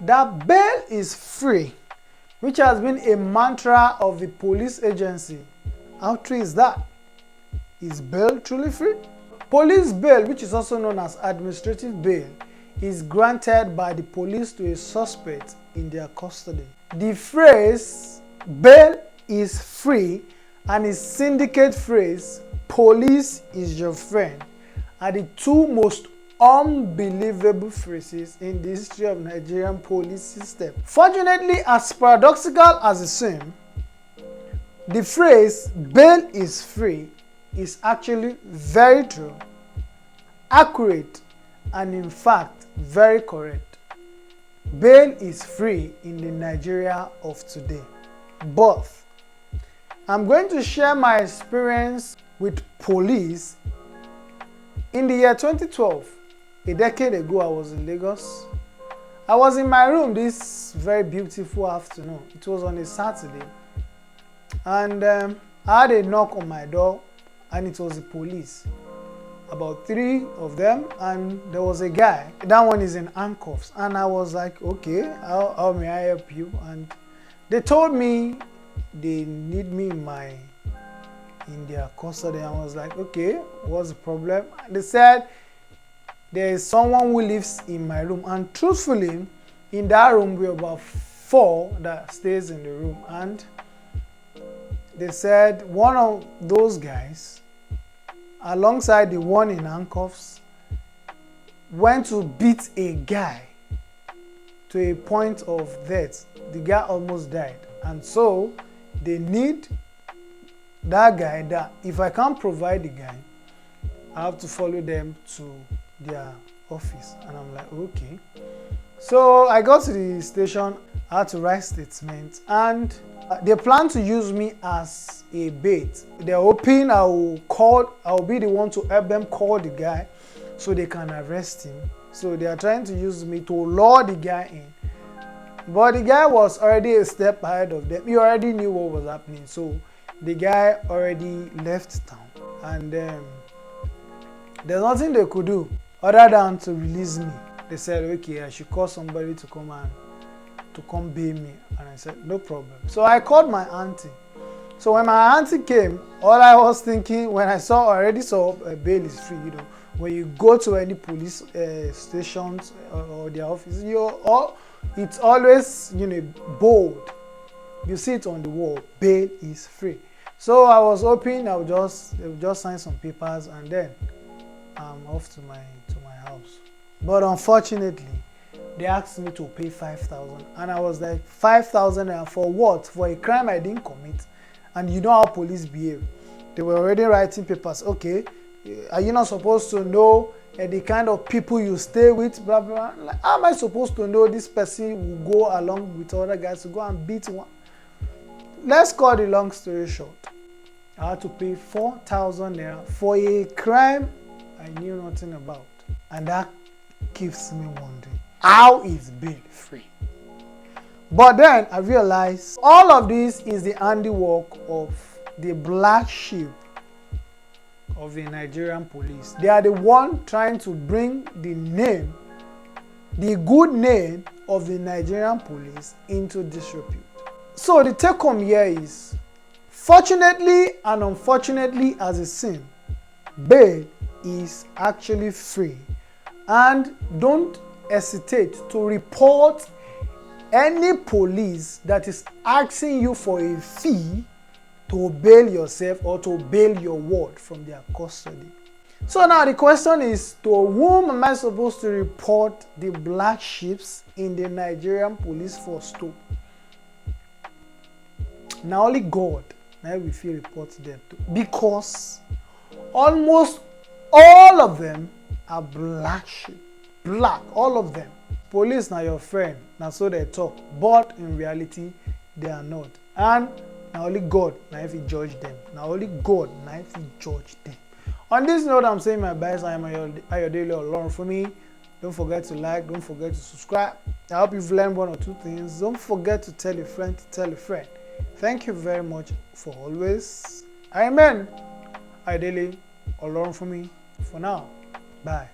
that bail is free, which has been a mantra of the police agency. How true is that? Is bail truly free? Police bail, which is also known as administrative bail, is granted by the police to a suspect in their custody. The phrase bail is free and its syndicate phrase police is your friend are the two most unbelievable phrases in the history of Nigerian police system. Fortunately, as paradoxical as it seems, the phrase bail is free is actually very true, accurate, and in fact very correct. Bail is free in the Nigeria of today. But I'm going to share my experience with police. In the year 2012, a decade ago, I was in Lagos. I was in my room this very beautiful afternoon. It was on a Saturday. And I had a knock on my door, and it was the police. About 3 of them, and there was a guy. That one is in handcuffs. And I was like, okay, how may I help you? And they told me they need me in their custody. I was like, okay, what's the problem? They said there is someone who lives in my room, and truthfully, in that room we are about 4 that stays in the room, and they said one of those guys, alongside the one in handcuffs, went to beat a guy to a point of death. The guy almost died, and so they need that guy. That if I can't provide the guy, I have to follow them to their office. And I'm like, okay. So I got to the station. I had to write statements, and they plan to use me as a bait. They're hoping I'll be the one to help them call the guy so they can arrest him. So they are trying to use me to lure the guy in. But the guy was already a step ahead of them. He already knew what was happening. So the guy already left town. And there's nothing they could do other than to release me. They said, okay, I should call somebody to come bail me. And I said, no problem. So I called my auntie. So when my auntie came, all I was thinking, when I already saw bail is free, when you go to any police stations or their office, it's always, bold. You see it on the wall, bail is free. So I was hoping they would just sign some papers, and then I'm off to my house. But unfortunately, they asked me to pay 5,000, and I was like, 5,000 for what? For a crime I didn't commit. And you know how police behave. They were already writing papers. Okay, are you not supposed to know the kind of people you stay with? Blah blah. Like, how am I supposed to know this person will go along with other guys to go and beat one? Let's cut the long story short. I had to pay 4,000 naira for a crime I knew nothing about, and that keeps me wondering, how is bail free? But then I realized all of this is the handiwork of the black sheep of the Nigerian police. They are the one trying to bring the good name of the Nigerian police into disrepute. So the take home here is, fortunately and unfortunately as it seems, bail is actually free. And don't hesitate to report any police that is asking you for a fee to bail yourself or to bail your ward from their custody. So now the question is, to whom am I supposed to report the black sheep in the Nigerian police force to? Now only God, now we feel report them to, because almost all of them are black sheep. Black, all of them. Police na your friend, na so they talk, but in reality they are not. And now only God na if he judge them. Now only God na if he judge them. On this note, I'm saying my best. I am Ayodele Olorunfunmi. Don't forget to like, don't forget to subscribe. I hope you've learned 1 or 2 things. Don't forget to tell a friend to tell a friend. Thank you very much for always. I am Ayodele Olorunfunmi. For now, bye.